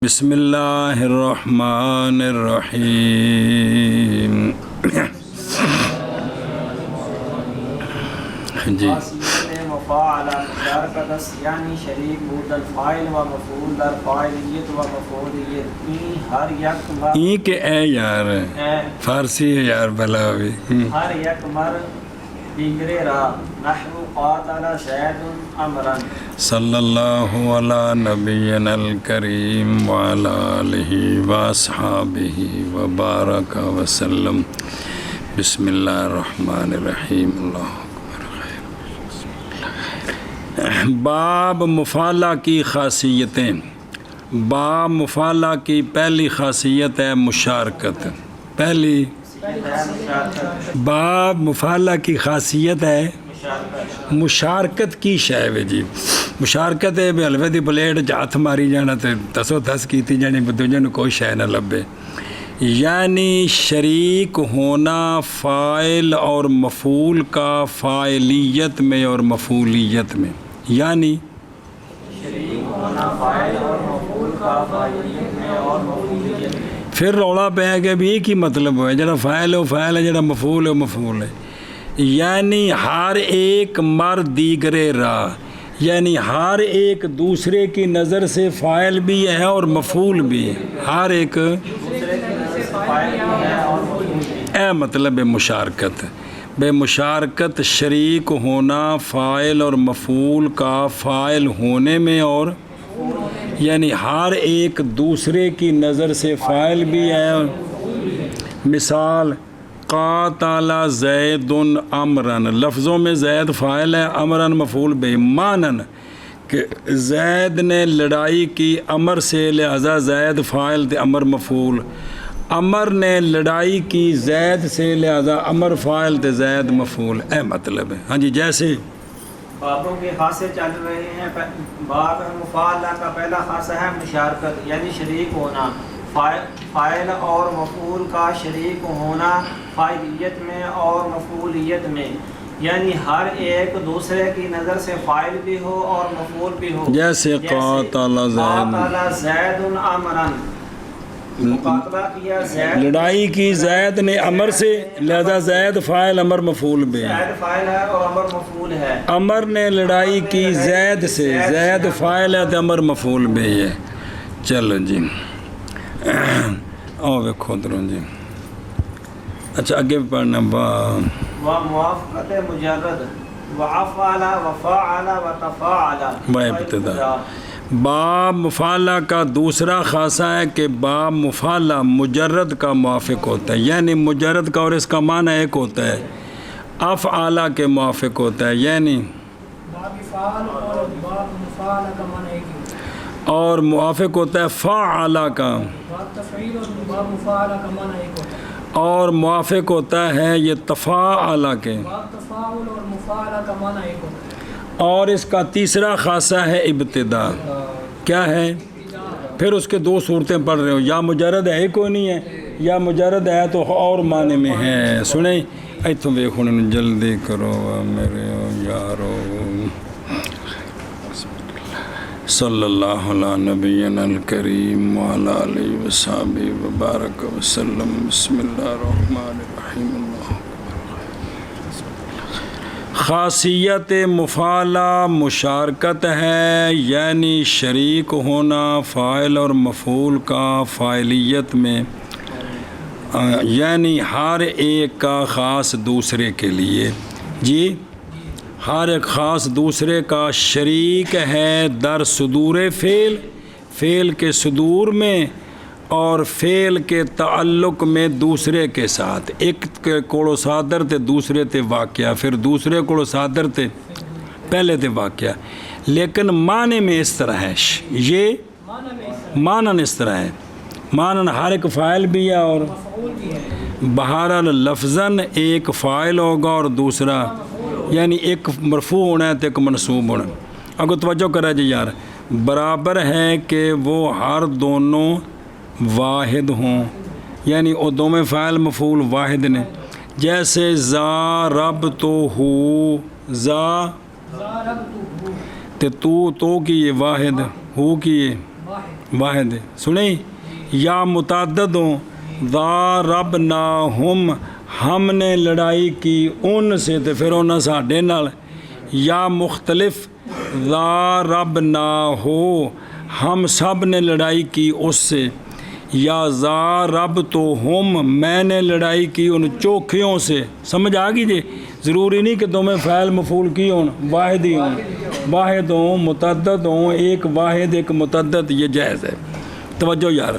بسم اللہ الرحمن الرحیم. جی مفاعلہ مشارکت یعنی شریک بود الفاعل و مفعول در فاعلیت و مفعولیت این ہر یک مر این کہ اے یار فارسی ہے یار بلا بھی ہر یک مر دیگرے را نحو قاتل زید امرا. صلی اللہ علی نبینا الکریم وعلی آلہ واصحابہ وبارک وسلم. بسم اللہ الرحمن الرحیم. اللہ باب مفعلہ کی خاصیتیں. باب مفعلہ کی پہلی خاصیت ہے مشارکت. پہلی باب مفعلہ کی خاصیت ہے مشارکت کی شے جی. مشارکت ہے بھی حلوے دی پلیٹ ہاتھ ماری جانا تے تسو تس کیتی جانی دوجے نوں کوئی شے نہ لبے. یعنی شریک ہونا فاعل اور مفعول کا فاعلیت میں اور مفعولیت میں. یعنی شریک ہونا فاعل اور مفعول کا فاعلیت میں اور مفعولیت میں. پھر رولا پہ کہ بھی ایک ہی مطلب ہے جڑا فاعل ہے وہ فاعل ہے، جڑا مفعول ہے وہ مفعول ہے. یعنی ہر ایک مر دیگرے را، یعنی ہر ایک دوسرے کی نظر سے فاعل بھی ہے اور مفعول بھی ہے. ہر ایک اے مطلب ہے مشارکت. بے مشارکت شریک ہونا فاعل اور مفعول کا فاعل ہونے میں اور یعنی ہر ایک دوسرے کی نظر سے فاعل بھی ہے. مثال قاتل زید امرن، لفظوں میں زید فاعل ہے، امرن مفعول بھی. مانن کہ زید نے لڑائی کی امر سے، لہذا زید فاعل تھے امر مفعول. امر نے لڑائی کی زید سے، لہذا امر فاعل تھے زید مفعول. اے مطلب ہے. ہاں جی جیسے بابوں کے خاصے چل رہے ہیں. باب مفعلہ کا پہلا خاصہ ہے مشارکت یعنی شریک ہونا. فاعل اور مفعول کا شریک ہونا فاعلیت میں اور مفعولیت میں، یعنی ہر ایک دوسرے کی نظر سے فاعل بھی ہو اور مفعول بھی ہو. جیسے قاتل زید امرا، مقاتلہ کیا زید، لڑائی کی زید نے امر سے، لہذا زید فاعل امر مفعول بھی. زید فاعل ہے اور امر مفعول ہے. امر نے لڑائی کی زید سے، زید فاعل ہے تو امر مفعول بھی ہے. چلو جی او ویکھو دروں جی. اچھا اگے پڑھنا با موافقت مجرد وافعل وفاعل وتفاعل. با ابتدا. باب مفعلہ کا دوسرا خاصہ ہے کہ باب مفعلہ مجرد کا موافق ہوتا ہے. یعنی مجرد کا اور اس کا معنی ایک ہوتا ہے، افعالہ کے موافق ہوتا ہے. یعنی اور موافق ہوتا ہے فعالہ کا، اور موافق ہوتا ہے یہ تفاعلہ کے. اور اس کا تیسرا خاصہ ہے ابتدا. کیا ہے؟ پھر اس کے دو صورتیں پڑھ رہے ہو، یا مجرد ہے کوئی نہیں ہے، یا مجرد ہے تو اور معنی میں ہے. سنیں ایتھوں ویکھو جلدی کرو میرے یارو. صلی اللہ علی نبینا الکریم وعلی آلہ وصحبہ وبارک وسلم. بسم اللہ الرحمن الرحیم. خاصیت مفعلہ مشارکت ہے، یعنی شریک ہونا فاعل اور مفعول کا فاعلیت میں، یعنی ہر ایک کا خاص دوسرے کے لیے. جی ہر ایک خاص دوسرے کا شریک ہے در صدور فعل، فعل کے صدور میں اور فعل کے تعلق میں دوسرے کے ساتھ. ایک کے کوڑو صادر تے دوسرے تے واقعہ، پھر دوسرے کوڑو صادر تے پہلے تے واقعہ. لیکن معنی میں اس طرح ہے، یہ معنی اس طرح ہے. معنی ہر ایک فاعل بھی ہے اور بہرحال لفظاً ایک فاعل ہوگا اور دوسرا، یعنی ایک مرفوع ہونا ہے تو ایک منصوب ہونا. اگر توجہ کرا جی یار، برابر ہے کہ وہ ہر دونوں واحد ہوں، یعنی وہ دونوں فاعل مفعول واحد نے. جیسے ضربتہ، زا تو کی یہ واحد، ہو کی یہ واحد ہے، سنیں، یا متعدد ہوں، ضاربناہم ہم نے لڑائی کی ان سے تو پھر انہاں ساڈے نال، یا مختلف ضاربناہو ہم سب نے لڑائی کی اس سے، یا ضاربتہم میں نے لڑائی کی ان چوکھیوں سے. سمجھ آ گئی جی؟ ضروری نہیں کہ تمہیں فعل مفعول کی ہوں، واحد ہی ہوں، واحد ہوں متعدد ہوں، ایک واحد ایک متعدد، یہ جائز ہے. توجہ یار،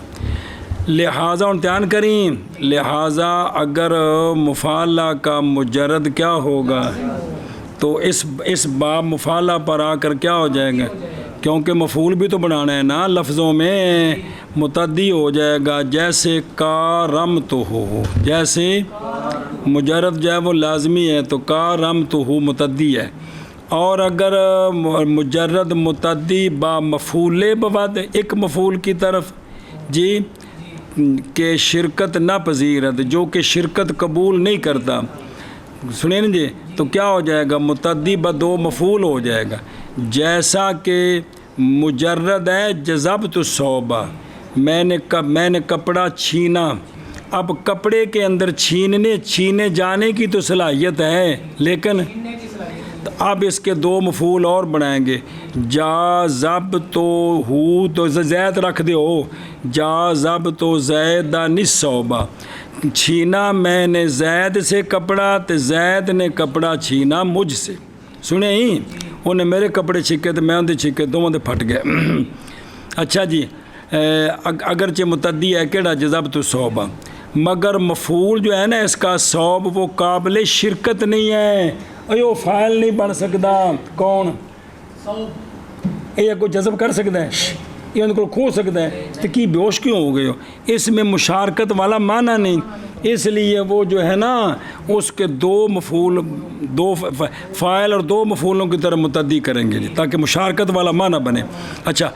لہٰذا امتحان کریں، لہٰذا اگر مفعلہ کا مجرد کیا ہوگا تو اس باب مفعلہ پر آ کر کیا ہو جائے گا، کیونکہ مفعول بھی تو بنانا ہے نا، لفظوں میں متعدی ہو جائے گا. جیسے کارمتہ، جیسے مجرد جو ہے وہ لازمی ہے تو کارمتہ متعدی ہے. اور اگر مجرد متعدی با مفعول بعد ایک مفعول کی طرف جی کہ شرکت ناپذیر ہے، جو کہ شرکت قبول نہیں کرتا، سنیں نا جی، تو کیا ہو جائے گا، متعدی با دو مفعول ہو جائے گا. جیسا کہ مجرد ہے جذبت الثوبہ، میں نے کپڑا چھینا. اب کپڑے کے اندر چھینے جانے کی تو صلاحیت ہے، لیکن اب اس کے دو مفعول اور بنائیں گے. جازبتہ تو زید رکھ دو، جازبتہ زیدن الثوبہ، چھینا میں نے زید سے کپڑا تو زید نے کپڑا چھینا مجھ سے. سنیں ہی، انہیں میرے کپڑے چھکے تو میں ان دے چھکے، دونوں دے پھٹ گئے. اچھا جی، اگرچہ متعدی ہے کیڑا جذبت الثوبہ، مگر مفعول جو ہے نا اس کا ثوب وہ قابل شرکت نہیں ہے، وہ فاعل نہیں بن سکتا. کون یہ کوئی جذب کر سکتا ہے، یہ ان کو کھو سکتا ہے، تو کی بیوش کیوں ہو گئے ہو؟ اس میں مشارکت والا معنی نہیں، اس لیے وہ جو ہے نا اس کے دو مفعول، دو فاعل اور دو مفعولوں کی طرف متعدی کریں گے جی، تاکہ مشارکت والا معنی بنے. اچھا،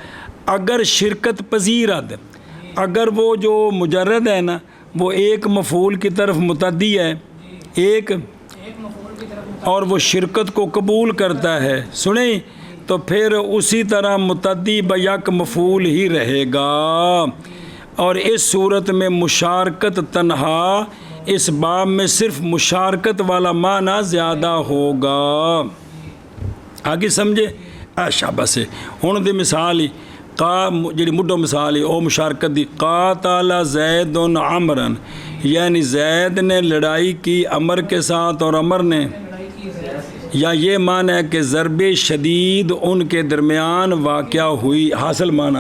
اگر شرکت پذیرت، اگر وہ جو مجرد ہے نا وہ ایک مفعول کی طرف متعدی ہے، ایک اور وہ شرکت کو قبول کرتا ہے، سنیں، تو پھر اسی طرح متعدی بیک مفعول ہی رہے گا. اور اس صورت میں مشارکت تنہا، اس باب میں صرف مشارکت والا معنی زیادہ ہوگا. آگے سمجھے؟ شاباش. ہن دی مثال ہی جی مڈو مثال ہے وہ مشارکت دی. قاتل زید عمرا، یعنی زید نے لڑائی کی عمر کے ساتھ اور عمر نے، یا یہ معنی ہے کہ ضرب شدید ان کے درمیان واقع ہوئی، حاصل معنی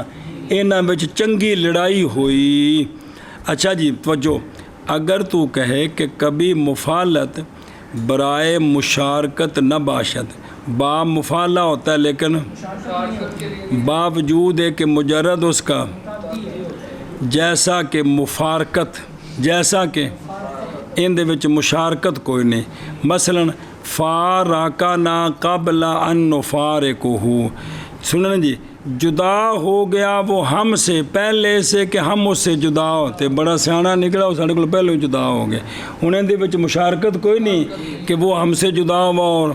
انہاں وچ چنگی لڑائی ہوئی. اچھا جی توجہ، اگر تو کہے کہ کبھی مفعلت برائے مشارکت نہ باشد، با مفعلہ ہوتا ہے لیکن باوجود ہے کہ مجرد اس کا، جیسا کہ مفارقت، جیسا کہ ان دے وچ مشارکت کوئی نہیں. مثلا فارقنا قبل ان نفارقہ، سنن جی، جدا ہو گیا وہ ہم سے پہلے سے کہ ہم اس سے جدا ہوتے. بڑا سیاںا نکلا، وہ ساڈے کول پہلے جدا ہو گئے. ہن ان دے وچ مشارکت کوئی نہیں کہ وہ ہم سے جدا ہوا اور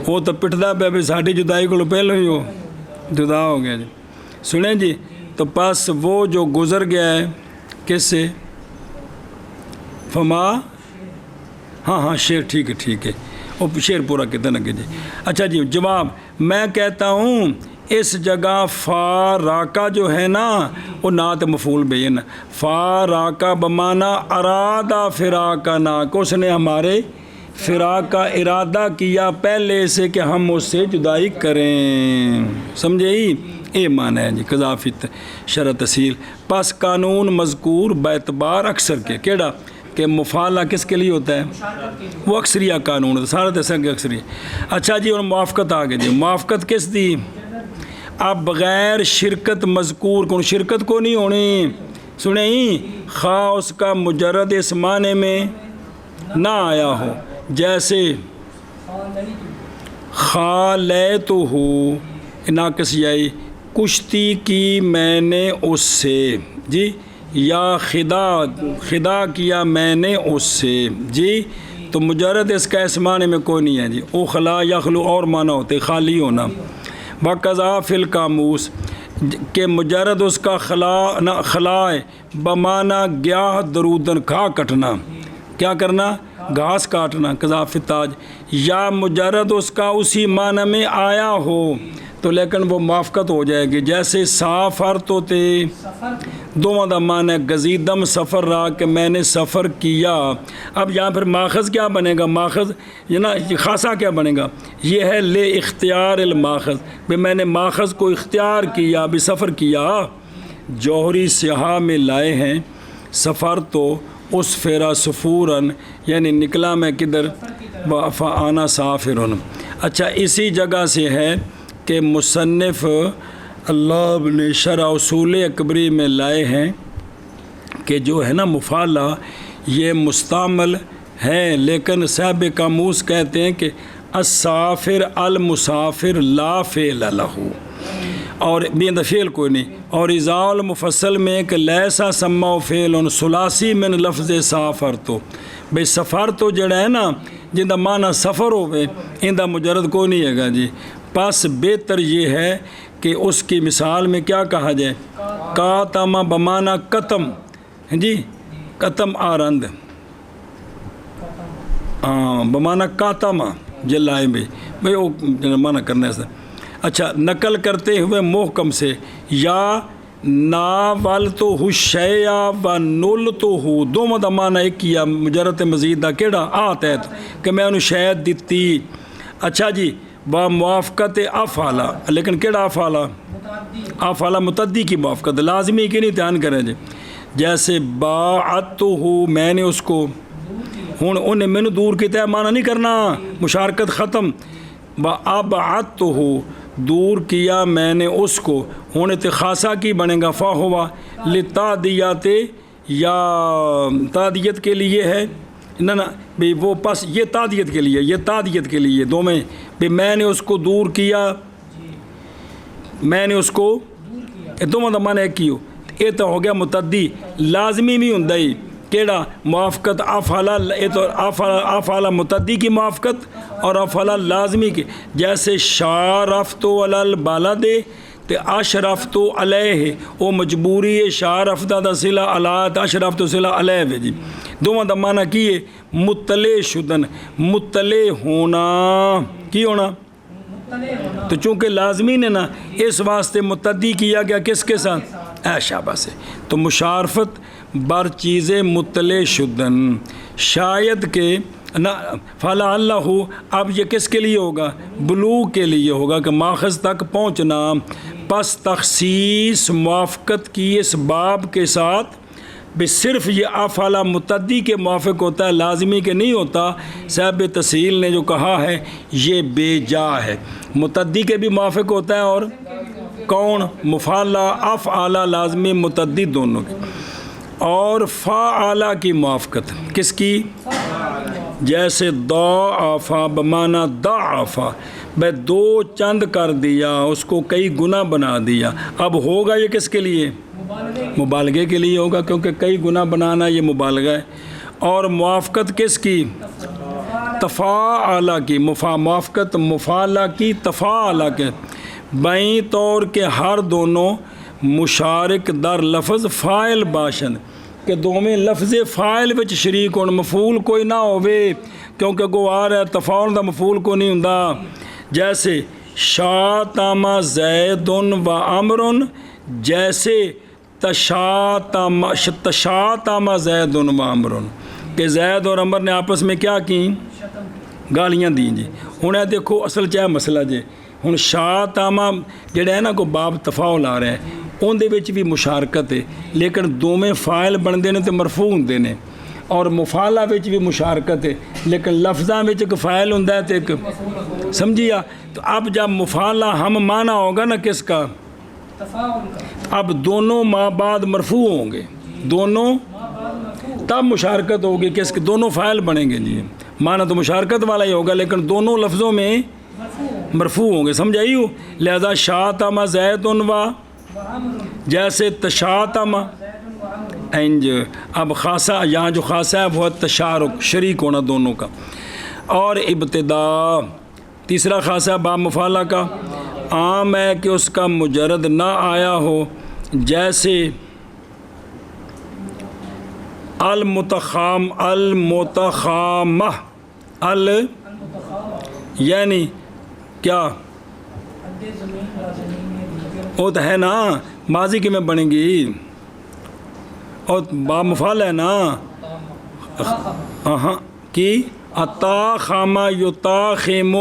وہ تو پٹدا پیا بھی ساڈی جدائی کو پہلے ہی وہ جدا ہو گیا جی. سنیں جی، تو پس وہ جو گزر گیا ہے کس سے، فما، ہاں شعر ٹھیک ہے وہ شعر پورا کتنا کہ جی. اچھا جی جواب، میں کہتا ہوں اس جگہ فاراقہ جو ہے نا وہ نعت مفعول بین، فاراقہ بمانا ارادہ فراقہ نا، کہ اس نے ہمارے فراق کا ارادہ کیا پہلے سے کہ ہم اس سے جدائی کریں. سمجھے ہی؟ یہ معنی ہے جی قذافی شرح تحصیل. پس قانون مذکور باعتبار اکثر کے کیڑا کہ مفعلہ کس کے لیے ہوتا ہے، وہ اکثریہ قانون ہوتا ہے، سارا دسا کہ اکثریہ. اچھا جی، اور موافقت آگے جی، موافقت کس دی؟ اب بغیر شرکت مذکور کو، شرکت کو نہیں ہونی، سنیں، خواہ اس کا مجرد اس معنی میں نہ آیا ہو، جیسے خالیتہ ناقص یائی، کشتی کی میں نے اس سے جی، یا خدا کیا میں نے اس سے جی، تو مجرد اس کا اس معنی میں کوئی نہیں ہے جی. اخلا یخلو اور معنی ہوتے خالی ہونا. وقضا فی القاموس، کہ مجرد اس کا خلائے بمانا گیا درودن کھا کٹنا، کیا کرنا؟ گھاس کاٹنا، قذاف تاج، یا مجرد اس کا اسی معنی میں آیا ہو تو لیکن وہ موافقت ہو جائے گی، جیسے سافر تو تے دونوں دا معنی گزیدم سفر رہا کہ میں نے سفر کیا۔ اب یہاں پھر ماخذ کیا بنے گا؟ ماخذ یہ نا خاصا کیا بنے گا؟ یہ ہے لے اختیار الماخذ، بھی میں نے ماخذ کو اختیار کیا، بھی سفر کیا۔ جوہری سیاہ میں لائے ہیں سفر تو اس فیرا سفورن، یعنی نکلا میں کدھر؟ فانا سافرن۔ اچھا اسی جگہ سے ہے کہ مصنف اللہ نے شرح اصول اکبری میں لائے ہیں کہ جو ہے نا مفعلہ یہ مستعمل ہے، لیکن صاحب قاموس کہتے ہیں کہ السافر المسافر لا فعل لہ، اور بیند فعل کوئی نہیں، اور اذا المفصل میں کہ لیسا سما فعل ثلاثی من لفظ سافر تو، بھئی سفر تو جڑا ہے نا جن دا معنی سفر ہوئے ان دا مجرد کوئی نہیں ہے گا جی۔ پس بہتر یہ ہے کہ اس کی مثال میں کیا کہا جائے؟ کاتما بمانا قتم، جی قتم آرند، بمانا کاتما جلائے بھئی وہ معنی کرنے سے۔ اچھا نقل کرتے ہوئے محکم سے، یا ناول تو ہو شیا و نل تو ہو، دو معنی ایک کیا مجرد مزید دا کیڑا آتا ہے کہ میں انہوں شاید دیتی۔ اچھا جی با موافقت افعالہ، لیکن کیڑا افعالہ؟ افعالہ متعدی کی موافقت، لازمی کی نہیں دھیان کریں جی۔ جیسے باعت ہو، میں نے اس کو، ہوں انہیں میں نے دور کی طے معنی نہیں کرنا، مشارکت ختم۔ ابعت ہو، دور کیا میں نے اس کو، ہوں اتخاصہ کی بنے گا فا ہوا لتعدیت، یا تعدیت کے لیے ہے نہ بھئی وہ پس یہ تعدیت کے لیے، یہ تعدیت کے لیے دو میں بھئی میں نے اس کو دور کیا، میں نے اس کو دو معنی ایک کیو، یہ تو ہو گیا متعدی۔ لازمی بھی ہوں ہی کیڑا؟ موافقت افعالہ، یہ تو افعالہ متعدی کی موافقت اور افعالہ لازمی کی، جیسے شارفت علی البلد تے اشرفت علیہ، وہ مجبوری ہے، شارفت دا صلہ علی اشرفت صلہ علیہ جی، دونوں دا معنی کیے مطلع شدن، مطلع ہونا، کی ہونا؟ تو چونکہ لازمی نے نا اس واسطے متعدی کیا گیا کس کے ساتھ؟ شابہ سے۔ تو مشارفت بر چیزیں مطلع شدن، شاید کہ فلا اللہ، اب یہ کس کے لیے ہوگا؟ بلوغ کے لیے ہوگا کہ ماخذ تک پہنچنا۔ پس تخصیص موافقت کی اس باب کے ساتھ بھی صرف یہ افعالہ متعدی کے موافق ہوتا ہے، لازمی کے نہیں ہوتا۔ صاحب تسہیل نے جو کہا ہے یہ بے جا ہے، متعدی کے بھی موافق ہوتا ہے، اور کون؟ مفعلہ، افعالہ لازمی متعدی دونوں کی، اور فاعلہ کی موافقت کس کی؟ جیسے ضاعفا بمانا ضاعفا، بھائی دو چند کر دیا، اس کو کئی گنا بنا دیا۔ اب ہوگا یہ کس کے لیے؟ مبالغے کے لیے ہوگا، کیونکہ کئی گنا بنانا یہ مبالغہ ہے۔ اور موافقت کس کی؟ تفاعلہ کی، موافقت مفعلہ کی تفاعلہ کے، بائیں طور کے ہر دونوں مشارک در لفظ فاعل باشند، کہ دوویں لفظ فاعل وچ شریک ہون، مفعول کوئی نہ ہوئے، کیونکہ گو آ رہا ہے تفاعل دا مفعول کو نہیں ہوندا۔ جیسے شاتم زید و عمر، جیسے تشاتم زید و عمر، کہ زید اور عمر نے آپس میں کیا کی؟ گالیاں دیں جی۔ ہوں دیکھو اصل چاہے مسئلہ جی، ہوں شاتم جڑا ہے نا کو باب تفاعل آ رہا ہے، اندر بھی مشارکت ہے، لیکن دوویں فاعل بنتے ہیں تو مرفوع ہوندے نے، اور مفعلہ بھی مشارکت ہے، لیکن لفظاں وچ ایک فاعل ہوندا ہے تے ایک، سمجھیا؟ تو اب جب مفعلہ ہم معنی ہوگا نا کس کا؟ اب دونوں ماں بعد مرفوع ہوں گے، دونوں تب مشارکت ہوگی کس کے؟ دونوں فاعل بنیں گے جی، معنی تو مشارکت والا ہی ہوگا، لیکن دونوں لفظوں میں مرفوع ہوں گے، سمجھائی ہو؟ لہذا شاتم زید و، جیسے تشاتم انج، اب خاصہ یہاں جو خاصہ ہے وہ تشارک، شریک ہونا دونوں کا۔ اور ابتدا تیسرا خاصہ باب مفعلہ کا، عام ہے کہ اس کا مجرد نہ آیا ہو، جیسے المتخامہ یعنی کیا وہ تو ہے نا، ماضی کی میں بنے گی اور با مفعول ہے نا، ہاں کی اتاخامہ یتاخم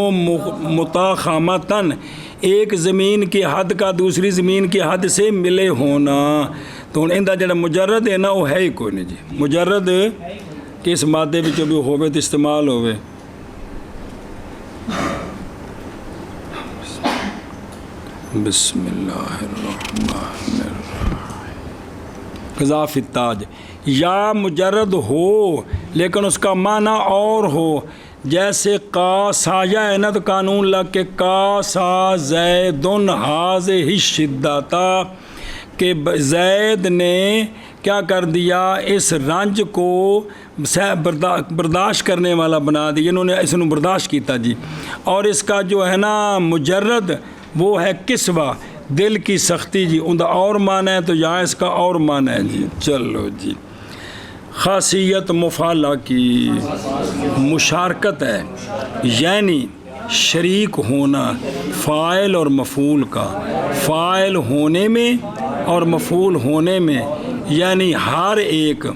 متاخامتن، ایک زمین کی حد کا دوسری زمین کی حد سے ملے ہونا. تو ہن اندا جڑا مجرد ہے نا وہ ہے ہی کوئی نہیں جی، مجرد کس مادے وچوں بھی ہوے تو استعمال ہوے. بسم اللہ الرحمن الرحیم. قذاف التاج، یا مجرد ہو لیکن اس کا معنی اور ہو، جیسے کا سایہ ہے نا تو قانون لگ کے کا سا زیدن ہاذہ شدتا، کہ زید نے کیا کر دیا، اس رنج کو برداشت کرنے والا بنا دیا، انہوں نے اس نے برداشت کیتا جی. اور اس کا جو ہے نا مجرد وہ ہے کسوہ، دل کی سختی جی، ان کا اور معنی ہے تو یہاں اس کا اور معنی ہے جی. چلو جی، خاصیت مفعلہ کی مشارکت ہے، یعنی شریک ہونا فاعل اور مفعول کا، فاعل ہونے میں اور مفعول ہونے میں، یعنی ہر ایک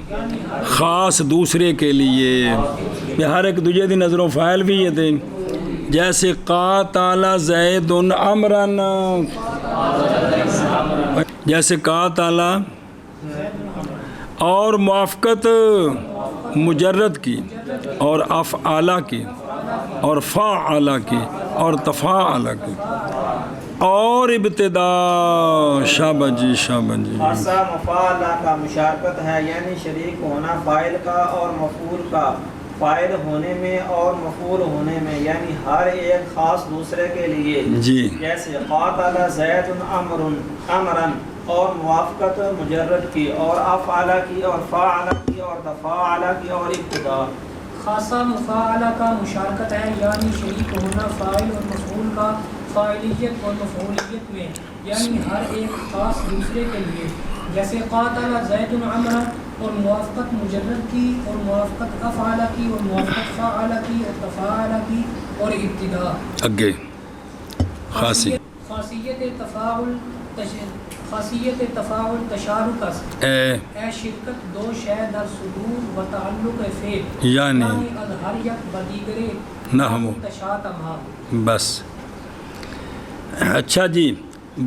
خاص دوسرے کے لیے، ہر ایک دوجے دی نظروں فاعل بھی یہ تھے. جیسے قاتل زید عمرا، جیسے قاتل، اور موافقت مجرد کی اور افعال کی اور فاعل کی اور تفاعل کی اور ابتدا. شاباش جی، شاباش جی. خاصہ مفعلہ کا مشارکت ہے، یعنی شریک ہونا فاعل کا اور مفعول کا، فاعل ہونے میں اور مفعول ہونے میں، یعنی ہر ایک خاص دوسرے کے لیے جی. جیسے قاتل زید امرا، اور موافقت مجرد کی اور افعال کی اور فاعل کی اور تفاعل کی اور ابتدا. خاصہ مفعلہ کا مشارکت ہے، یعنی شریک ہونا فاعل اور مفعول کا فاعلیت اور مفعولیت میں، یعنی ہر ایک خاص دوسرے کے لیے، جیسے قاتل زید عمرا، اور موافقت مجرد کی اور موافقت افعال کی اور موافقت فاعل کی اور تفاعل کی اور ابتدا. اگے خاصیت تفاعل تشارک اے شرکت دو شے در صدور و تعلق فعل، یعنی اظہر یک بدیگرے نحو تشاتمہ. بس. اچھا جی،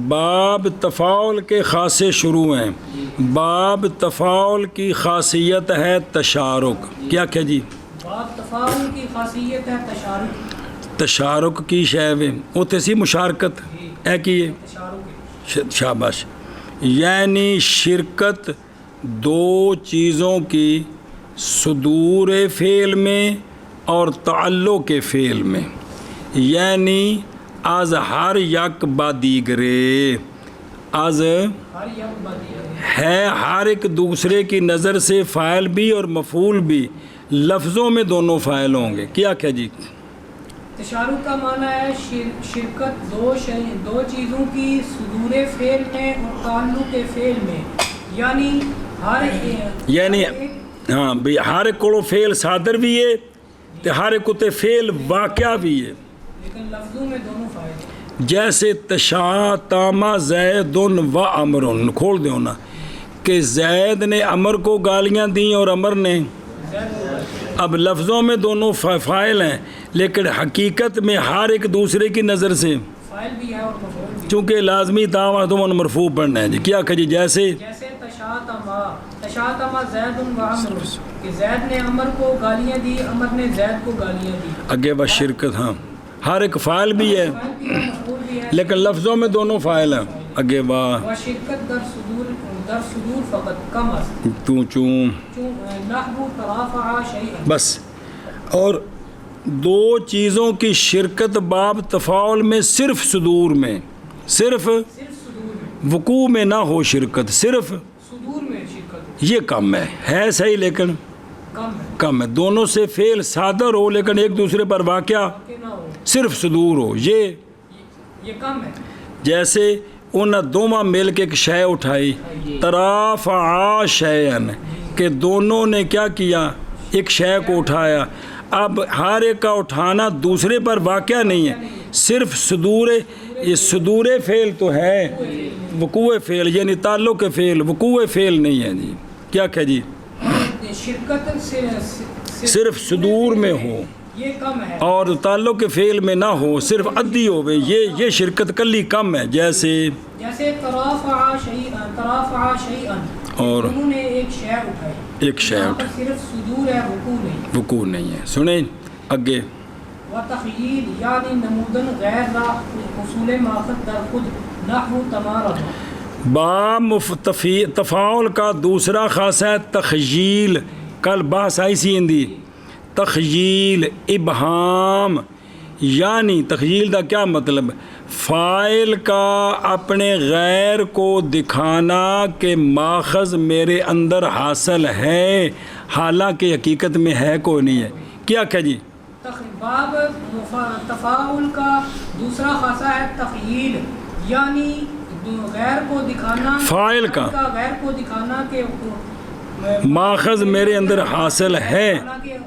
باب تفاعل کے خاصے شروع ہیں. باب تفاعل کی خاصیت ہے تشارک. کیا جی؟ باب تفاعل کی خاصیت ہے تشارک. تشارک کی شے میں اتنے سی مشارکت ہے کی تشارک. شاباش. یعنی شرکت دو چیزوں کی صدور فعل میں اور تعلق فعل میں، یعنی از ہر یک با دیگرے، از ہے ہر ایک دوسرے کی نظر سے فاعل بھی اور مفعول بھی، لفظوں میں دونوں فاعل ہوں گے. کیا جی؟ تشارک کا معنی ہے شرکت دو چیزوں کی صدور فعل میں اور تعلق فعل میں، یعنی ہاں بھی ہر ایک کو فعل صادر بھی ہے تو ہر ایک تے فعل واقعہ بھی ہے، لیکن لفظوں میں دونوں فاعل. جیسے تشاتم زید و عمر، کھول دو نا کہ زید نے عمر کو گالیاں دیں اور عمر نے، اب لفظوں میں دونوں فاعل ہیں لیکن حقیقت میں ہر ایک دوسرے کی نظر سے فاعل بھی ہے اور مفعول بھی. چونکہ لازمی تم مرفوع پڑھنا ہے جی. کیا جی؟ جیسے تشاتم زید و عمر، کہ زید نے عمر کو گالیاں دی، عمر نے زید کو گالیاں دی. اگے بس شرکت، ہاں ہر ایک فاعل بھی ہے لیکن لفظوں میں دونوں فاعل ہیں. اگے واہ شرکت در صدور فقط کم است تو چون نحو ترافع شیئا. بس. اور دو چیزوں کی شرکت باب تفاعل میں صرف صدور میں، صرف وقوع میں نہ ہو شرکت، صرف صدور میں شرکت، یہ کم ہے صحیح لیکن کم ہے. دونوں سے فعل صادر ہو لیکن ایک دوسرے پر واقعہ نہ ہو، صرف صدور ہو، یہ کم ہے. جیسے انہاں دوواں مل کے ایک شے اٹھائی ترافعا شیئن کہ دونوں نے کیا کیا ایک شے کو اٹھایا اب ہر ایک کا اٹھانا دوسرے پر واقع نہیں ہے صرف صدور فعل تو ہے وقوع فعل یعنی تعلق فعل وقوع فعل نہیں ہے جی کیا کہ جی شرکت صرف صدور میں ہو یہ کم ہے اور تعلق فعل میں نہ ہو صرف عدی ہوئے یہ شرکت کلی کم ہے جیسے ترافع شیئا اور انہوں نے ایک شے اٹھائی ایک شے یہاں پر صرف صدور ہے وقوع نہیں ہے سنیں اگے وتخییل یعنی نمودن غیر را حصول ماخذ در خود نحو تمارض تفاعل کا دوسرا خاصہ ہے تخییل کل بحث آئی سی اندی تخییل ابہام یعنی تخییل کا کیا مطلب فاعل کا اپنے غیر کو دکھانا کہ ماخذ میرے اندر حاصل ہے حالانکہ حقیقت میں ہے کوئی نہیں ہے کیا کہ جی باب تفاعل کا دوسرا خاصہ ہے تخییل یعنی غیر کو دکھانا فاعل کا غیر کو دکھانا کہ ماخذ میرے اندر حاصل ہے حالانکہ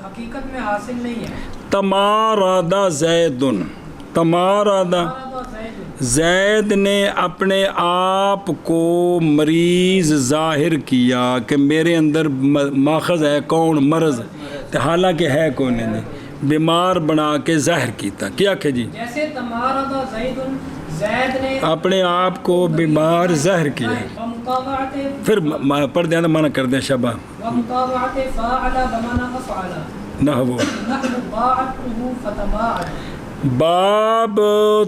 حقیقت میں حاصل نہیں ہے تمارادہ زیدن تمارادہ زید نے اپنے آپ کو مریض ظاہر کیا کہ میرے اندر ماخذ ہے کون مرض حالانکہ ہے کون نہیں بیمار بنا کے ظاہر کیتا کیا کہ جی جیسے تمارض زید نے اپنے آپ کو بیمار ظاہر کیا پھر پڑھ دیں مانا کر دیں شبہ ومطابعت فاعل بمعنى افعل نحو باعته فتباعد باب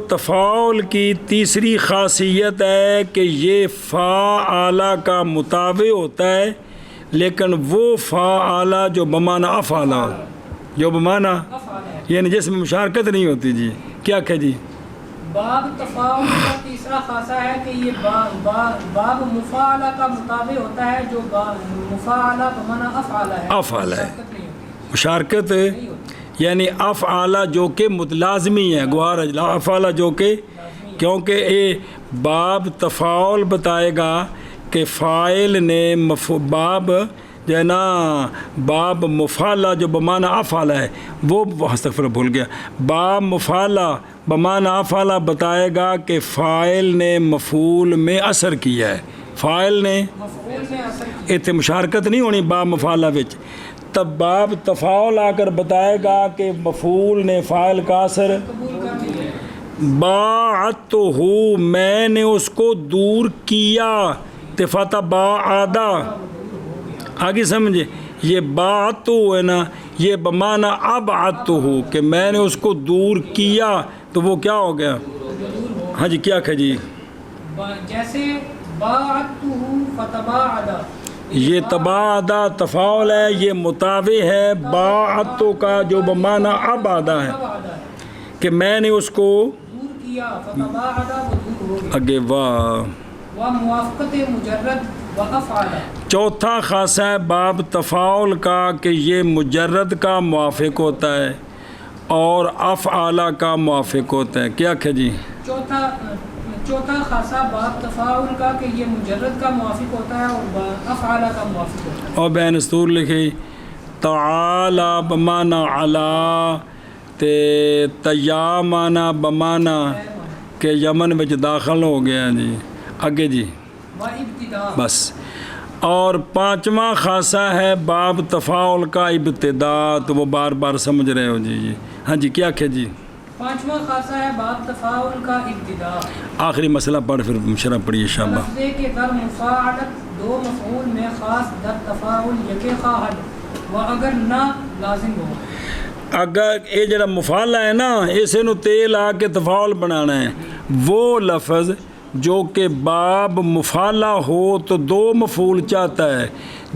تفاعل کی تیسری خاصیت ہے کہ یہ فاعل کا مطابع ہوتا ہے لیکن وہ فاعل جو بمعنی افعل جو بمعنی یعنی جس میں مشارکت نہیں ہوتی جی کیا کہ جی باب تفاعل کا تیسرا خاصہ ہے کہ یہ باب مفاعل کا مطابع ہوتا ہے جو مفاعل بمعنی افعل ہے افعل ہے مشارکت یعنی افعال جو کہ متلازمی ہے گوار افعال جو کہ کیونکہ یہ باب تفاعل بتائے گا کہ فاعل نے باب جو ہے نا باب مفعلہ جو بمعنی افعال ہے وہ استغفر بھول گیا باب مفعلہ بمعنی افعال بتائے گا کہ فاعل نے مفعول میں اثر کیا ہے فاعل نے اتنے مشارکت نہیں ہونی باب مفعلہ وچ تب باب تفاعل آ کر بتائے گا کہ مفعول نے فاعل کا اثر باعتہ میں نے اس کو دور کیا فتباعدا آگے سمجھے یہ بات ہے نا یہ بمعنی ابعدتہ کہ میں نے اس کو دور کیا تو وہ کیا ہو گیا ہاں جی کیا کہ جی جیسے باعتہ فتباعدا یہ تباعدہ تفاعل ہے یہ مطابع ہے باعتہ کا جو بمعنی ابعدہ ہے کہ میں نے اس کو دور کیا فتباعدا وہ دور ہو گیا اگے واہ وموافقت مجرد وافعل چوتھا خاصہ ہے باب تفاعل کا کہ یہ مجرد کا موافق ہوتا ہے اور افعال کا موافق ہوتا ہے کیا کہ جی چوتھا خاصہ باب تفاعل کا کہ یہ مجرد کا موافق ہوتا ہے اور افعال کا موافق ہوتا ہے اور بین استور لکھی تعالی بمعنی علا تے تیامانا بمعنی کہ یمن وچ داخل ہو گیا جی اگے جی بس اور پانچواں خاصہ ہے باب تفاعل کا ابتدا تو وہ بار بار سمجھ رہے ہو جی ہاں جی کیا کہ جی پانچواں خاصہ ہے باب تفاعل کا ابتدا آخری مسئلہ پڑھ پھر شرح پڑھیے شابہ لفظے کے در مفاعلت دو مفعول میں خاص در تفاعل یکے خواہد و اگر نہ لازم ہو اگر یہ جڑا مفعلہ ہے نا اسے نو تیل آ کے تفاعل بنانا ہے وہ لفظ جو کہ باب مفعلہ ہو تو دو مفعول چاہتا ہے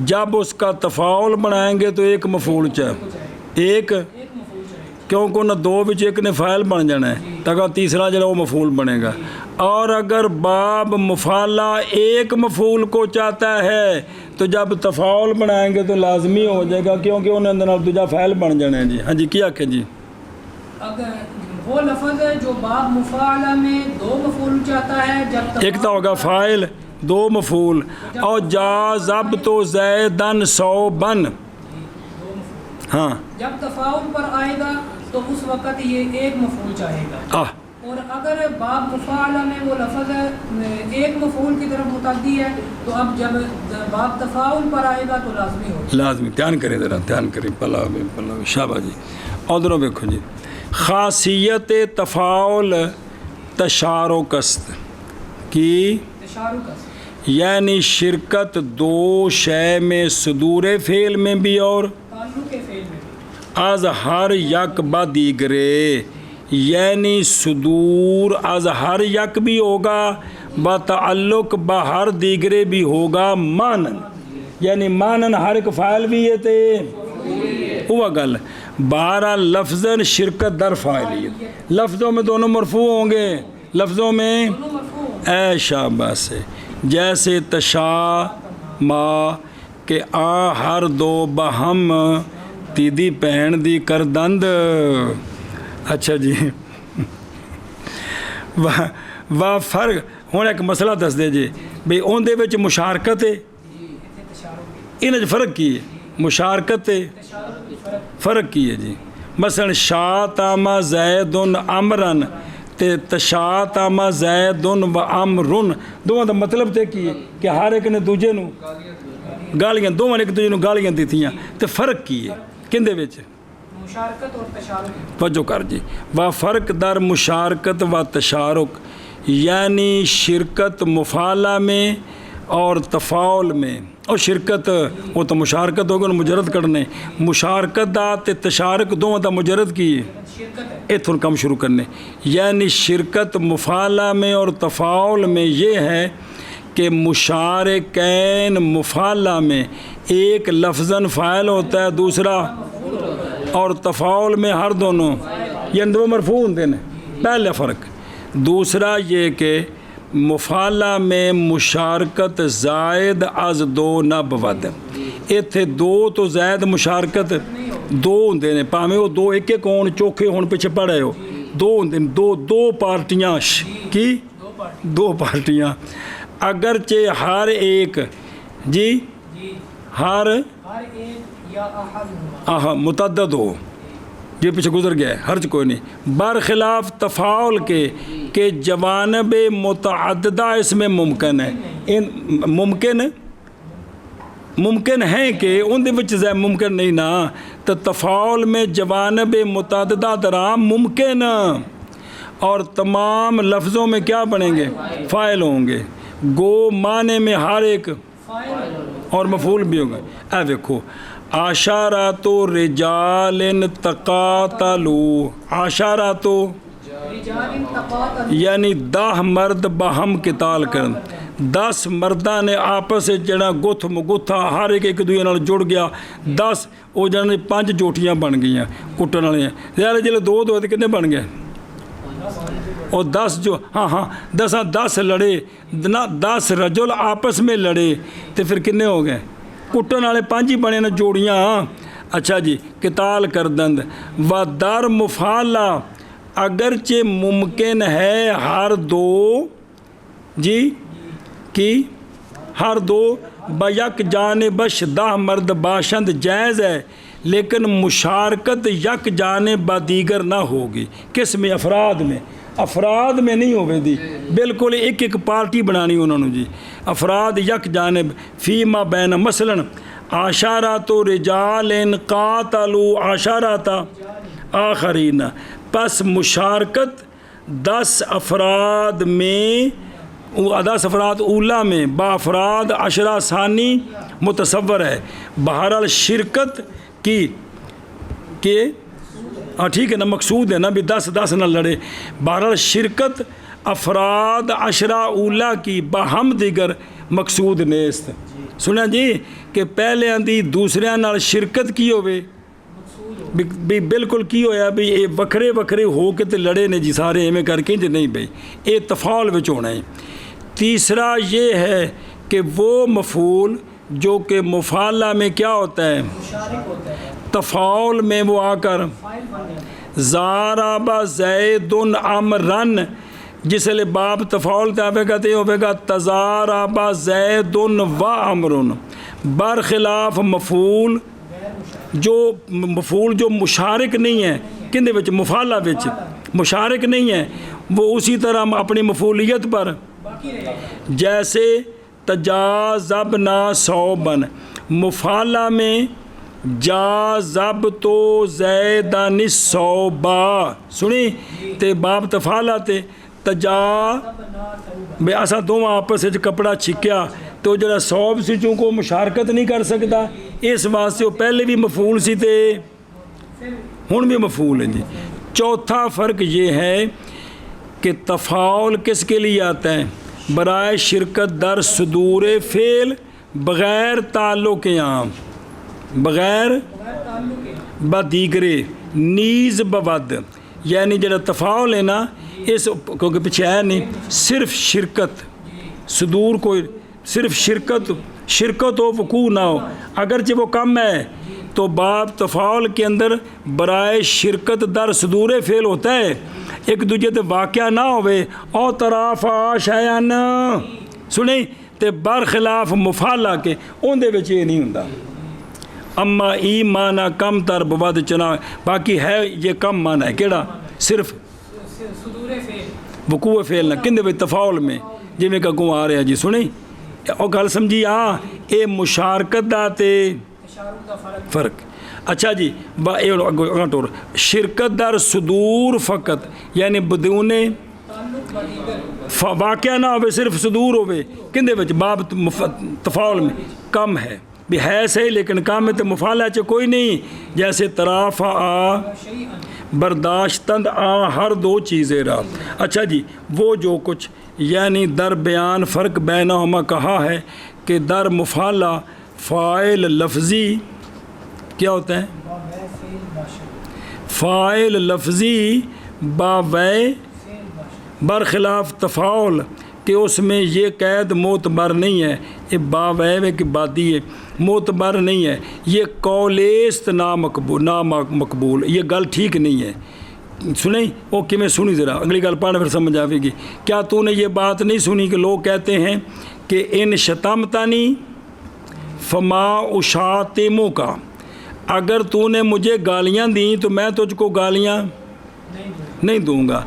جب اس کا تفاعل بنائیں گے تو ایک مفعول چاہے ایک کیونکہ انہیں دو بچ ایک نے فاعل بن جانا ہے تاکہ تیسرا جو وہ مفعول بنے گا اور اگر باب مفعلہ ایک مفعول کو چاہتا ہے تو جب تفاعل بنائیں گے تو لازمی ہو جائے گا کیونکہ انہیں اندر دوجا فاعل بن جانا ہے جی ہاں جی کیا کہ جی اگر وہ لفظ ہے جو باب مفاعلہ میں دو مفعول چاہتا ہے، جب ایک تو ہوگا فاعل دو مفعول، اور جا ضبط زیدن صوبن، ہاں جب تفاعل پر آئے گا تو اس وقت یہ ایک مفعول چاہے گا، اور اگر باب مفاعلہ میں وہ لفظ ایک مفعول کی طرف متعدی ہے تو اب جب باب تفاعل پر آئے گا تو لازمی ہوگا۔ لازمی دھیان کریں، ذرا دھیان کریں، پلا شاباش جی۔ ادھر دیکھو جی، خاصیت تفاعل تشارک است کی، تشارک یعنی شرکت دو شے میں صدور فعل میں بھی اور تعلق فعل میں بھی، از ہر یک با دیگرے، یعنی صدور از ہر یک بھی ہوگا، با تعلق با ہر دیگرے بھی ہوگا، مانن یعنی مانن ہر ایک فاعل بھی یہ تھے ہوا گل، بارہ لفظاً شرکت در فاعلیت، لفظوں میں دونوں مرفوع ہوں گے، لفظوں میں اے شاباش سے، جیسے تشا ما کہ آ ہر دو بہم تیدی پہن دی کردند، اچھا جی واہ فرق ہوں ایک مسئلہ دس دے جی بھئی اون دے وچ مشارکت ہے، انہیں فرق کی ہے، مشارکت ہے فرق کی ہے جی، مثلا شا تاما زیدن امرن تے تشا تاما زیدن و امرن، دونوں دا مطلب تے کی ہے کہ ہر ایک نے دوجے نو گالیاں، دونوں نے ایک دوجے نو گالیاں دیتیاں، تے فرق کی ہے کن دے وچ مشارکت اور تشارک، توجہ کر جی، و فرق در مشارکت و تشارک، یعنی شرکت مفاعلہ میں اور تفاعل میں، اور شرکت وہ تو مشارکت ہوگا مجرد کرنے، مشارکت دا تے تشارک دونوں دا مجرد کی شرکت ہے، ایتھن کم شروع کرنے، یعنی شرکت مفاعلہ میں اور تفاعل میں یہ ہے کہ مشارکین مفاعلہ میں ایک لفظاً فاعل ہوتا ہے، دوسرا اور تفاعل میں ہر دونوں یعنی دو مرفوع ہوتے ہیں، پہلا فرق۔ دوسرا یہ کہ مفاعلہ میں مشارکت زائد از دو نہ بود، ایتھے دو تو زائد مشارکت دو ہوندے نے، پاویں وہ دو ایک ایک ہون چوکھے ہون پیچھے پڑھے ہو، دو ہوندے نے، دو پارٹیاں کی دو پارٹیاں، اگرچہ ہر ایک جی ہر ایک یا احد متعدد ہو، یہ پیچھے گزر گیا ہے، حرج کوئی نہیں، برخلاف تفاعل کے کہ جوانب متعددہ اس میں ممکن ہے، ممکن ہے کہ ان دے وچ ممکن نہیں نا، تو تفاعل میں جوانب متعددہ درام ممکن، اور تمام لفظوں میں کیا بنیں گے فاعل ہوں گے، گو معنی میں ہر ایک اور مفعول بھی ہوگا۔ اے دیکھو عشرۃ رجال تقاتلوا، عشرۃ یعنی 10 مرد باہم قتال کرن، 10 مرداں نے آپس سے جڑا گتھ مگتھا ہر ایک دوسرے نال جڑ گیا، 10 وہ جانے 5 جوٹیاں بن گئیاں کٹن والیاں، یار جلے دو تے کتنے بن گئے، اور 10 جو ہاں 10 لڑے نہ 10 رجل آپس میں لڑے تو پھر کنے ہو گئے، کٹن والے 5 ہی بنے نا جوڑیاں، اچھا جی قتال کردند، و در مفاعلہ اگرچہ ممکن ہے ہر دو جی کی ہر دو بیک جانبش 10 مرد باشند جائز ہے، لیکن مشارکت یک جانب با دیگر نہ ہوگی، کس میں افراد میں نہیں ہوئے دی، بالکل ایک ایک پارٹی بنانی انہوں نے جی، افراد یک جانب فیما بین، مثلا عشرۃ رجال قاتلوا عشرۃ آخرین، پس مشارکت 10 افراد میں 10 افراد اولا میں با افراد 10 ثانی متصور ہے، بہرحال شرکت کی کہ ٹھیک ہے نا، مقصود ہے نا بھی 10 نہ لڑے، بہرحال شرکت افراد 10 اولا کی باہم دیگر مقصود نیست، سنیا جی کہ پہلے دی دوسرے نال شرکت کی ہوئے بھی بالکل کی ہویا بھی یہ وکھرے وکھرے ہو کے تے لڑے نے جی سارے ایویں کر کے نہیں بھائی، یہ تفاعل وچ ہونا ہے۔ تیسرا یہ ہے کہ وہ مفعول جو کہ مفاعلہ میں کیا ہوتا ہے، تفاعل میں وہ آ کر ضارب زید عمرن جس لئے باب تفاول تابع کہتے ہوئے گا تضارب زید و عمرن، برخلاف مفعول جو مشارک نہیں ہے کندے وچ مفعلہ وچ مشارک نہیں ہے، وہ اسی طرح اپنی مفعولیت پر جیسے تجاذبنا صوبن، مفعلہ میں جاذبت زیدن الصوبا سنی تے باب تفعلہ تے بے اساں دوواں آپس وچ کپڑا چھکیا تو جڑا صوب سی چونکہ مشارکت نہیں کر سکتا، اس واسطے وہ پہلے بھی مفعول سی تے ہن بھی مفعول ہے جی۔ چوتھا فرق یہ ہے کہ تفاعل کس کے لیے آتا ہے؟ برائے شرکت در صدور فعل بغیر تعلق عام، بغیر بدیگرے نیز بود، یعنی جڑا تفاعل ہے نا اس کیونکہ پیچھے ہے نہیں، صرف شرکت صدور کوئی صرف شرکت ہو وقوع نہ ہو، اگرچہ وہ کم ہے تو باب تفاعل کے اندر برائے شرکت در صدور فعل ہوتا ہے، ایک دوجے تے واقعہ نہ ہوئے او طرف شیئن سنیں تے برخلاف مفعلہ کے اون دے وچ یہ نہیں ہوندا۔ اما ای معنی کم تر بود چنا، باقی ہے یہ کم معنی ہے کیڑا؟ صرف وقوع فعل نہ کندے وچ تفاعل میں جویں کہ اگوں آ رہا جی سنیں او گل سمجھی اے مشارکت دا تے فرق۔ اچھا جی شرکت در صدور فقط یعنی بدون واقعہ نہ ہوئے صرف صدور ہوئے کندے وچ باب تفاعل میں کم ہے بھی ہے صحیح لیکن کم ہے تو مفعلہ چ کوئی نہیں، جیسے طرف برداشتند ہر دو چیزیں را۔ اچھا جی وہ جو کچھ یعنی در بیان فرق بینہما کہا ہے کہ در مفعلہ فاعل لفظی کیا ہوتا ہے؟ فاعل لفظی باوے برخلاف تفاعل کہ اس میں یہ قید معتبر نہیں ہے، یہ باوے کی بادی ہے معتبر نہیں ہے، یہ قولیست نامقبول، یہ گل ٹھیک نہیں ہے۔ سنیں وہ کہ میں سنی ذرا اگلی گل پڑھنا پھر سمجھ آئے گی۔ کیا تو نے یہ بات نہیں سنی کہ لوگ کہتے ہیں کہ ان شتمتنی فما اشاتمو کا، اگر تو نے مجھے گالیاں دیں تو میں تجھ کو گالیاں نہیں دوں گا۔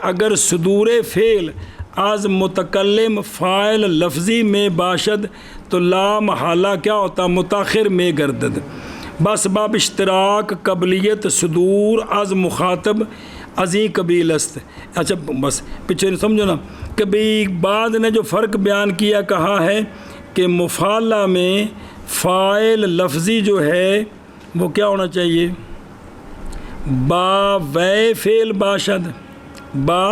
اگر صدور فعل از متکلم فاعل لفظی میں باشد تو لا محالہ کیا ہوتا؟ متاخر میں گردد، بس باب اشتراک قبلیت صدور از مخاطب ازیں قبیل است۔ اچھا بس پیچھے سمجھو نا کہ بھئی بعد نے جو فرق بیان کیا کہا ہے کہ مفعلہ میں فاعل لفظی جو ہے وہ کیا ہونا چاہیے؟ با وے فعل باشد، با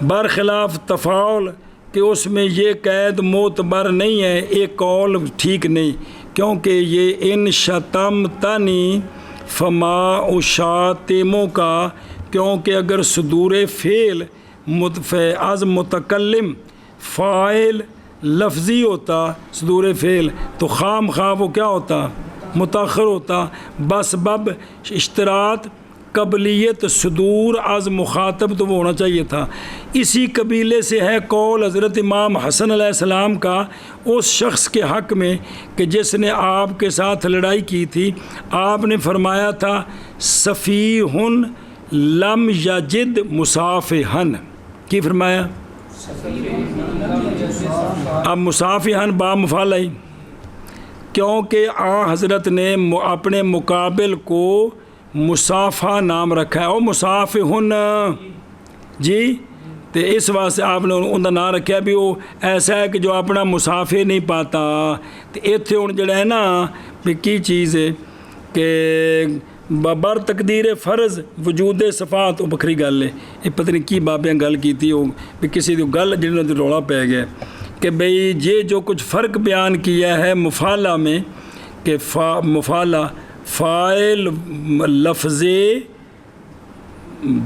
برخلاف تفاعل کہ اس میں یہ قید معتبر نہیں ہے، ایک قول ٹھیک نہیں، کیونکہ یہ ان شتمتنی فما اشاتمو کا، کیونکہ اگر صدور فعل از متکلم فاعل لفظی ہوتا صدور فعل تو خام خواہ وہ کیا ہوتا؟ متاخر ہوتا، بس بب اشتراط قبلیت صدور از مخاطب تو وہ ہونا چاہیے تھا۔ اسی قبیلے سے ہے قول حضرت امام حسن علیہ السلام کا اس شخص کے حق میں کہ جس نے آپ کے ساتھ لڑائی کی تھی، آپ نے فرمایا تھا صفیہن لم یجد مصافحن، کی فرمایا؟ اب مصافحن با مفعلہ ہی، کیونکہ حضرت نے اپنے مقابل کو مصافحہ نام رکھا ہے، او مصافحن جی، تو اس واسطے آپ نے ان کا نام رکھا بھی وہ ایسا ہے کہ جو اپنا مصافحہ نہیں پاتا۔ تو اتنے ہوں جڑا ہے نا بھی کی چیز ہے کہ بر تقدیر فرض وجود صفات وہ بکری گل ہے، یہ پتہ نہیں کی بابیاں گل کی تھی وہ بھی کسی دی گل جنہوں نے رولا پہ گیا کہ بھئی یہ جو کچھ فرق بیان کیا ہے مفعلہ میں کہ مفعلہ فاعل لفظ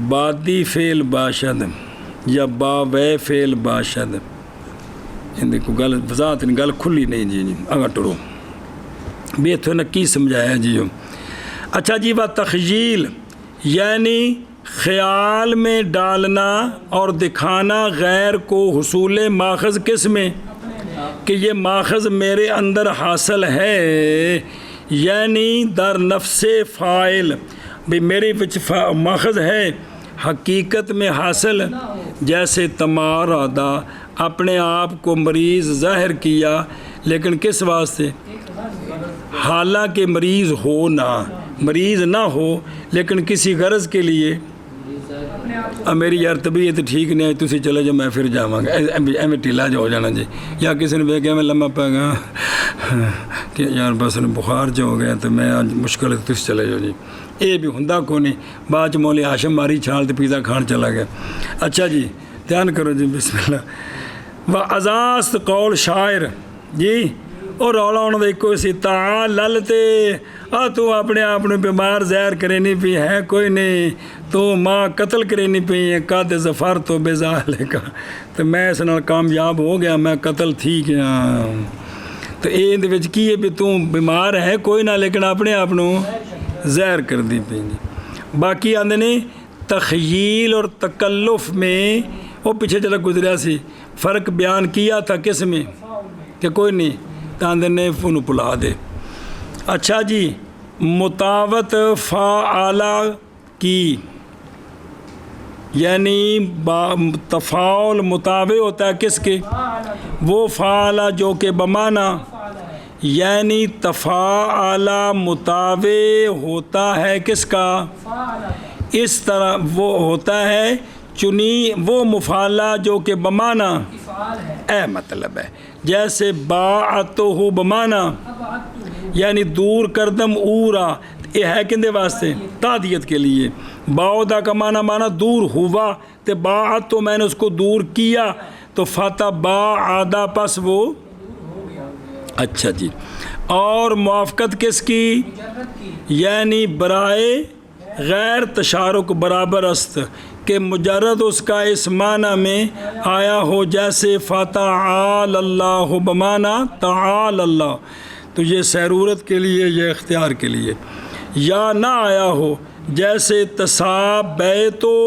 بادی فعل باشد یا باوے فعل باشد، ان کو گل وضاحت نہیں، گل کھلی نہیں جی آگا ٹرو بھی اتنے نے کی سمجھایا جی۔ اچھا جی، وہ تخیل یعنی خیال میں ڈالنا اور دکھانا غیر کو حصول ماخذ کس میں، کہ یہ ماخذ میرے اندر حاصل ہے، یعنی در نفس فاعل، بھی میرے وچ ماخذ ہے حقیقت میں حاصل، جیسے تمارادا اپنے آپ کو مریض ظاہر کیا، لیکن کس واسطے، حالانکہ مریض ہو نہ ہو لیکن کسی غرض کے لیے، میری یار طبیعت ٹھیک نہیں ہے تسی چلے جاؤ میں پھر جاواں گا، ایویں ٹھیلا جو ہو جانا جی، یا کسی نے ویکھیا میں لمبا پا گا کہ یار بس بخار جو ہو گیا تو میں آج مشکل ہے تسی چلے جاؤ جی، یہ بھی ہوندا کو نہیں، بعد مولی ہاشم ماری چھال تو پیزا کھان چلا گیا۔ اچھا جی دھیان کرو جی، بسم اللہ۔ و ازاست قول شاعر جی، اور رولا انہوں نے کوئی سی تعال تے تو اپنے آپ نے بیمار ظاہر کرینی پی ہے کوئی نہیں، تو ماں قتل کرینی پی ہے قد ظفر تو بے ظاہر کا، تو میں اس نال کامیاب ہو گیا، میں قتل تھی گیا، تو یہ وچ کی ہے بھی تو بیمار ہے کوئی نہ لیکن اپنے آپ نو ظاہر کر دی پی۔ باقی آندے نے تخیل اور تکلف میں وہ پیچھے چلا گزریا سی، فرق بیان کیا تھا کس میں کہ کوئی نہیں، تاندے نے انہوں پلا دے۔ اچھا جی، مطاوت فعالہ کی یعنی تفاعل مطابع ہوتا ہے کس کے، وہ فعالہ جو کہ بمانا، یعنی تفاعلہ مطابع ہوتا ہے کس کا، اس طرح وہ ہوتا ہے چنی وہ مفعلہ جو کہ بمانا اے مطلب ہے، جیسے باعتہ بمانا یعنی دور کردم اورا، یہ ہے کندے واسطے، تعدیت کے لیے، باعدہ کا معنی دور ہوا، تو باعت تو میں نے اس کو دور کیا تو فتح باعدہ پس وہ، اچھا جی، اور موافقت کس کی، یعنی برائے غیر تشارک برابر است، کہ مجرد اس کا اس معنی میں آیا ہو جیسے فتعال اللہ بمعنی تعال اللہ، تو یہ سیرورت کے لیے، یہ اختیار کے لیے، یا نہ آیا ہو جیسے تسابیتو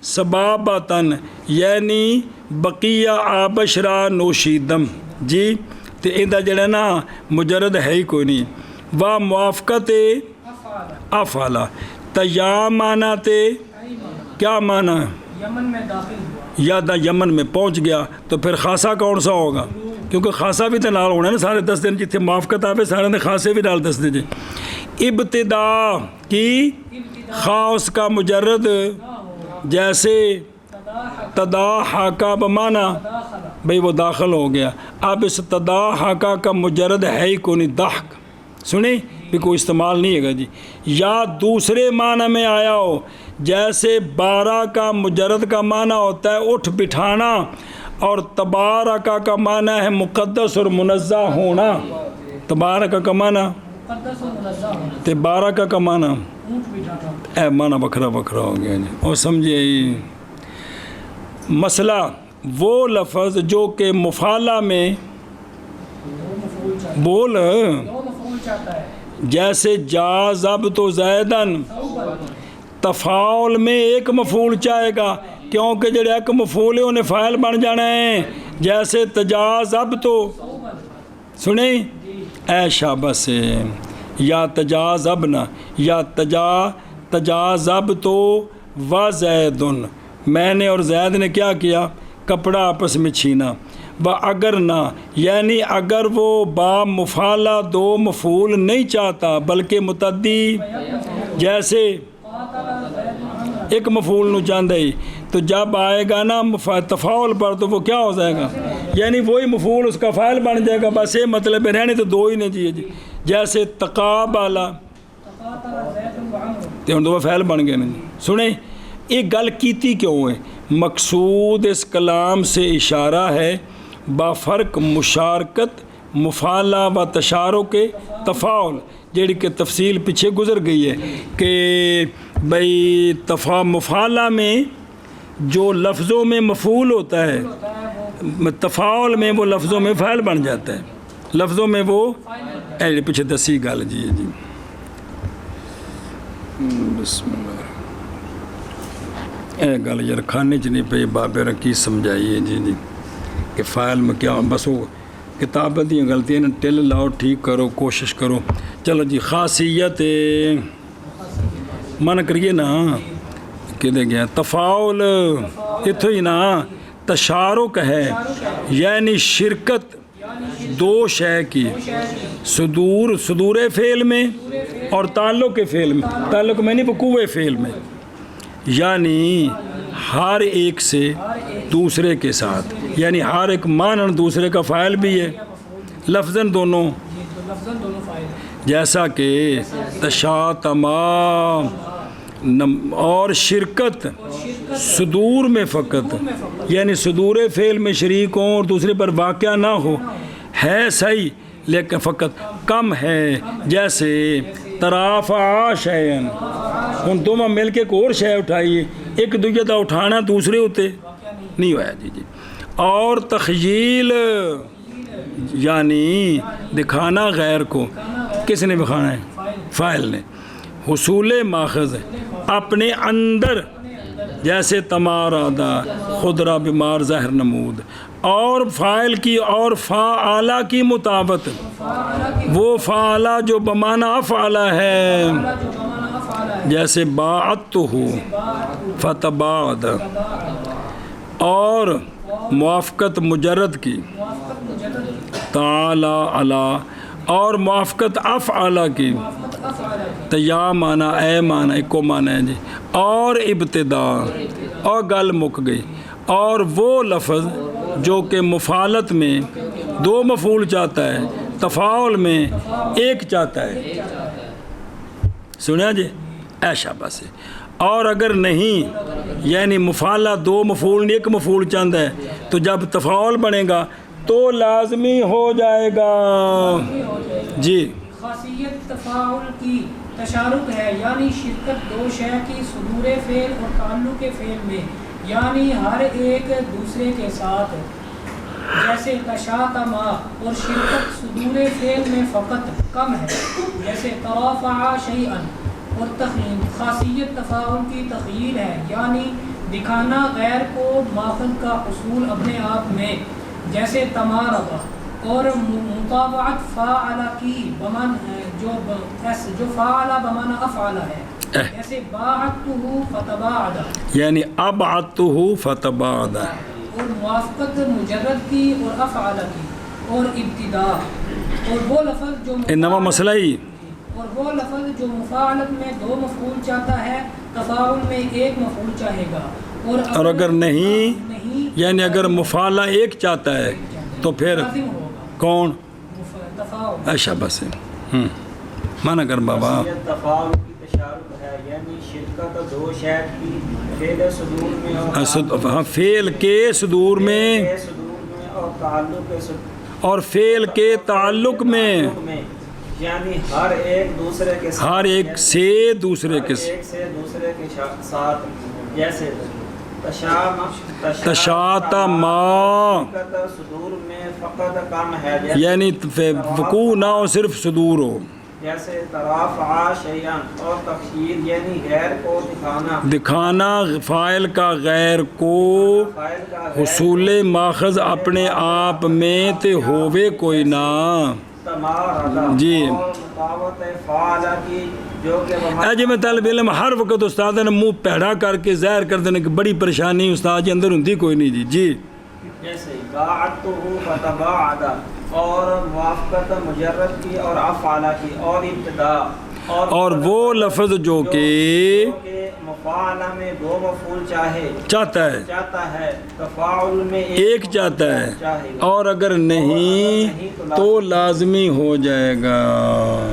سبابتن یعنی بقیہ آبشرا نوشیدم جی، تو اندہ جڑا نا مجرد ہے ہی کوئی نہیں۔ و موافقت افعالہ تیا معنی تے کیا معنی، یمن میں داخل ہوا، یا دا یمن میں پہنچ گیا، تو پھر خاصا کون سا ہوگا، کیونکہ خاصا بھی تو نال ہونا ہے نا، سارے 10 دن جتنے موافقت آوے سارے نے خاصے بھی ڈال 10 دن جی۔ ابتدا کی خاص کا مجرد جیسے تداحقہ بمانا، بھئی وہ داخل ہو گیا، اب اس تداحقہ کا مجرد ہے ہی کو نہیں، ضحک سنیں بھی کوئی استعمال نہیں ہے گا جی، یا دوسرے معنی میں آیا ہو جیسے بارہ کا مجرد کا معنی ہوتا ہے اٹھ بٹھانا، اور تبارکہ کا معنی ہے مقدس اور منزہ ہونا، تبارکہ کا معنی مقدس و منزہ ہونا، تبارکہ کا معنی اونٹ بٹھانا، اے معنی بکھرا بکھرا ہو گیا جی، اور سمجھے مسئلہ وہ لفظ جو کہ مفعلہ میں بول دو مفعول چاہتا ہے، جیسے جا ضبط تو زیدن، تفاعل میں ایک مفعول چاہے گا کیونکہ جڑے ایک مفعول ہے انہیں فاعل بن جانا ہے، جیسے تجازب تو سنیں اے شاباش سے، یا تجازبنا یا تجازب تو و زیدن، میں نے اور زید نے کیا کیا، کپڑا آپس میں چھینا، و اگر نہ یعنی اگر وہ با مفعلہ دو مفعول نہیں چاہتا بلکہ متعدی، جیسے ایک مفعول نو چاہتا ہی، تو جب آئے گا نا تفاعل پر تو وہ کیا ہو جائے گا، یعنی وہی مفعول اس کا فاعل بن جائے گا، بس یہ مطلب ہے، رہنے تو دو ہی نہیں چاہیے جی، جیسے تقابلہ تو ہم دو فعل بن گئے نا جی۔ سنیں یہ گل کیتی کیوں ہے، مقصود اس کلام سے اشارہ ہے با فرق مشارکت مفعلہ و تشارک تفاعل، جیڑی کہ تفصیل پیچھے گزر گئی ہے کہ بھئی مفعلہ میں جو لفظوں میں مفعول ہوتا ہے، تفاعل میں وہ لفظوں میں فاعل بن جاتا ہے، لفظوں میں وہ پیچھے دسی گل جی جی۔ بسم اللہ اے گل یار کھانے چ نہیں پی بابے نے کی سمجھائیے جی کہ فائل میں کیا بس وہ کتاب دیا غلطیاں نے ٹل لاؤ ٹھیک کرو کوشش کرو. چلو جی خاصیت من کریے نا کدے گیا تفاعل اتو ہی نا تشارک ہے یعنی شرکت دو شے کی صدور فعل میں اور تعلق فعل میں. تعلق میں نہیں وقوع فعل میں یعنی ہر ایک سے دوسرے کے ساتھ یعنی ہر ایک مانن دوسرے کا فاعل بھی ہے لفظاً دونوں جیسا کہ تشاتما اور شرکت صدور میں فقط یعنی صدور فعل میں شریک ہوں اور دوسرے پر واقع نہ ہو ہے صحیح لیکن فقط کم ہے. جیسے ترافع شیئن ہوں دونوں مل کے ایک اور شے اٹھائیے ایک دوسرے کا اٹھانا دوسرے ہوتے نہیں ہوا جی. اور تخیل یعنی دکھانا غیر کو کس نے دکھانا ہے فاعل نے. حصول ماخذ اپنے اندر جیسے تمارادا خضرا بیمار ظاہر نمود اور فاعل کی اور فاعلہ کی مطابقت وہ فاعلہ جو بمعنی افعلہ ہے جیسے باعتہ فتباعد اور موافقت مجرد کی تعالی علی اور موافقت افعلہ کی تیا معنی اے معنی ایکو معنی ہے جی. اور ابتدا اور گل مک گئی. اور وہ لفظ جو کہ مفعلت میں دو مفعول چاہتا ہے تفاعل میں ایک چاہتا ہے سنیا جی ایشا بس. اور اگر نہیں یعنی مفعلہ دو مفعول ایک مفعول چاہتا ہے تو جب تفاعل بنے گا تو لازمی ہو جائے گا جی. خاصیت تفاعل کی تشارک ہے یعنی شرکت دو شے کی صدور فعل اور تعلق فعل میں یعنی ہر ایک دوسرے کے ساتھ. جیسے تشاتما اور شرکت صدور فعل میں فقط کم ہے جیسے ترافع شیئا. اور تخیل خاصیت تفاعل کی تخیل ہے یعنی دکھانا غیر کو ماخذ کا حصول اپنے آپ میں جیسے تمارضا اور مطابعت فاعلہ کی بمن جو فاعلہ بمعنی افعلہ ہے جیسے باعتہ فتباعد یعنی ابعتہ فتباعد اور موافقت مجرد کی اور افعلہ کی اور ابتدا اور وہ لفظ جو انما مسئلہ ہی اور وہ لفظ جو مفاعلت میں دو مفعول چاہتا ہے تفاعل میں ایک مفعول چاہے گا. اور اگر نہیں یعنی اگر مفعلہ ایک چاہتا ہے تو پھر کون اچھا بس مانا کر بابا. تفاعل کی تشارک ہے یعنی شرکت دو شے کی فعل صدور میں فعل کے صدور میں اور تعلق اور فعل کے تعلق میں یعنی ہر ایک دوسرے کے ساتھ ہر ایک سے دوسرے کے ساتھ جیسے تشاتما صدور میں فقط کم ہے یعنی وقوع نہ ہو صرف صدور ہو جیسے ترافع شیئا اور تفصیل یعنی غیر کو دکھانا فاعل کا غیر کو حصول ماخذ اپنے آپ میں تے ہووے کوئی نہ جی. جی میں طالب علم ہر وقت استاد نے منہ پیڑا کر کے ظاہر کر دینے کی بڑی پریشانی استاد جی اندر ہوندی کوئی نہیں جی. جی جیسے باعتہ فتباعد اور موافقت مجرد کی اور افعلہ کی اور ابتدا اور وہ لفظ جو کہ مفاعلہ میں دو مفعول چاہتا ہے تفاعل میں ایک چاہتا ہے اور اگر نہیں تو لازمی ہو جائے گا.